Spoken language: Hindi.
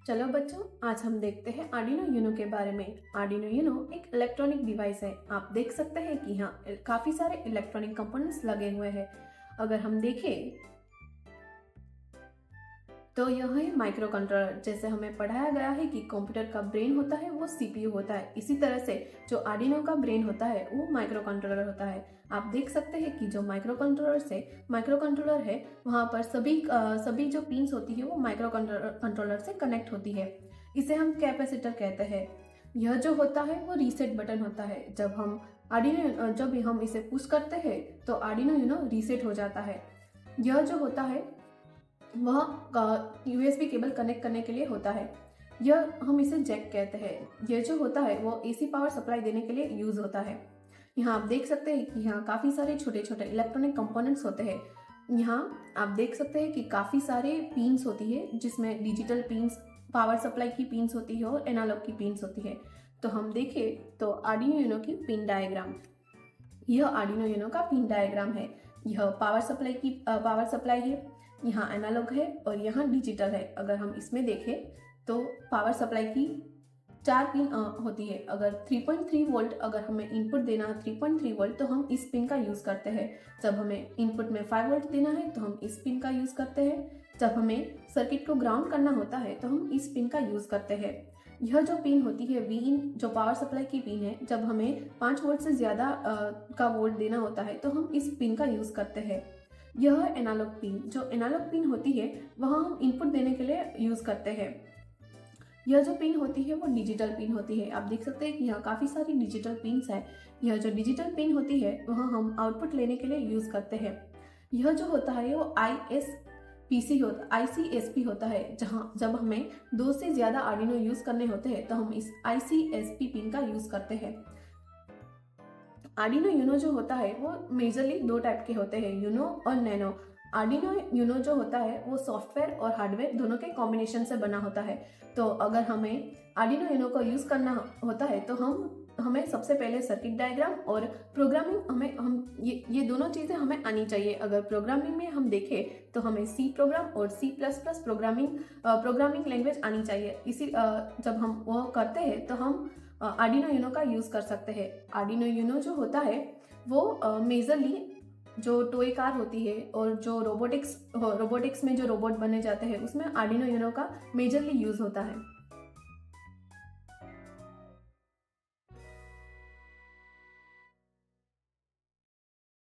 चलो बच्चों, आज हम देखते हैं आर्डिनो यूनो के बारे में। आर्डिनो यूनो एक इलेक्ट्रॉनिक डिवाइस है। आप देख सकते हैं कि यहाँ काफी सारे इलेक्ट्रॉनिक कंपोनेंट्स लगे हुए हैं। अगर हम देखें तो यह है माइक्रो कंट्रोलर। जैसे हमें पढ़ाया गया है कि कंप्यूटर का ब्रेन होता है वो सीपीयू होता है, इसी तरह से जो आर्डिनो का ब्रेन होता है वो माइक्रो कंट्रोलर होता है। आप देख सकते हैं कि जो माइक्रो कंट्रोलर है वहाँ पर सभी जो पिन्स होती है वो माइक्रो कंट्रोलर से कनेक्ट होती है। इसे हम कैपेसिटर कहते हैं। यह जो होता है वो रीसेट बटन होता है। जब हम इसे पुश करते हैं तो आर्डिनो यूनो रीसेट हो जाता है। यह जो होता है वह यूएसबी केबल कनेक्ट करने के लिए होता है। यह हम इसे जैक कहते हैं। यह जो होता है वो एसी पावर सप्लाई देने के लिए यूज होता है। यहाँ आप देख सकते हैं कि यहाँ काफ़ी सारे छोटे छोटे इलेक्ट्रॉनिक कंपोनेंट्स होते हैं। यहाँ आप देख सकते हैं कि काफ़ी सारे पिन्स होती है, जिसमें डिजिटल पिन्स, पावर सप्लाई की पिन्स होती है और एनालॉग की पिन्स होती है। तो हम देखें तो आर्डिनो यूनो की पिन डायग्राम, यह आर्डिनो यूनो का पिन डायग्राम है। यह पावर सप्लाई है, यहाँ एनालॉग है और यहाँ डिजिटल है। अगर हम इसमें देखें तो पावर सप्लाई की 4 पिन होती है। अगर 3.3 वोल्ट अगर हमें इनपुट देना है 3.3 वोल्ट तो हम इस पिन का यूज़ करते हैं। जब हमें इनपुट में 5 वोल्ट देना है तो हम इस पिन का यूज़ करते हैं। जब हमें सर्किट को ग्राउंड करना होता है तो हम इस पिन का यूज़ करते हैं। यह जो पिन होती है वी इन, जो पावर सप्लाई की पिन है, जब हमें 5 वोल्ट से ज़्यादा का वोल्ट देना होता है तो हम इस पिन का यूज़ करते हैं। यह एनालॉग पिन, जो एनालॉग पिन होती है वह हम इनपुट देने के लिए यूज़ करते हैं। यह जो पिन होती है वो डिजिटल पिन होती है। आप देख सकते हैं कि यहाँ काफ़ी सारी डिजिटल पिन्स है। यह जो डिजिटल पिन होती है वह हम आउटपुट लेने के लिए यूज़ करते हैं। यह जो होता है वो ICSP होता है। जहाँ जब हमें 2 से ज़्यादा आर्डिनो यूज़ करने होते हैं तो हम इस ICSP पिन का यूज़ करते हैं। आर्डिनो यूनो जो होता है वो मेजरली 2 टाइप के होते हैं, यूनो और नैनो। आर्डिनो यूनो जो होता है वो सॉफ्टवेयर और हार्डवेयर दोनों के कॉम्बिनेशन से बना होता है। तो अगर हमें आर्डिनो यूनो को यूज़ करना होता है तो हमें सबसे पहले सर्किट डायग्राम और प्रोग्रामिंग ये दोनों चीज़ें हमें आनी चाहिए। अगर प्रोग्रामिंग में हम देखें तो हमें सी प्रोग्राम और C++ प्रोग्रामिंग लैंग्वेज आनी चाहिए। जब हम वो करते हैं तो हम आर्डिनो यूनो का यूज़ कर सकते हैं। आर्डिनो यूनो जो होता है वो मेजरली जो टॉय कार होती है और जो रोबोटिक्स में जो रोबोट बने जाते हैं उसमें आर्डिनो यूनो का मेजरली यूज़ होता है।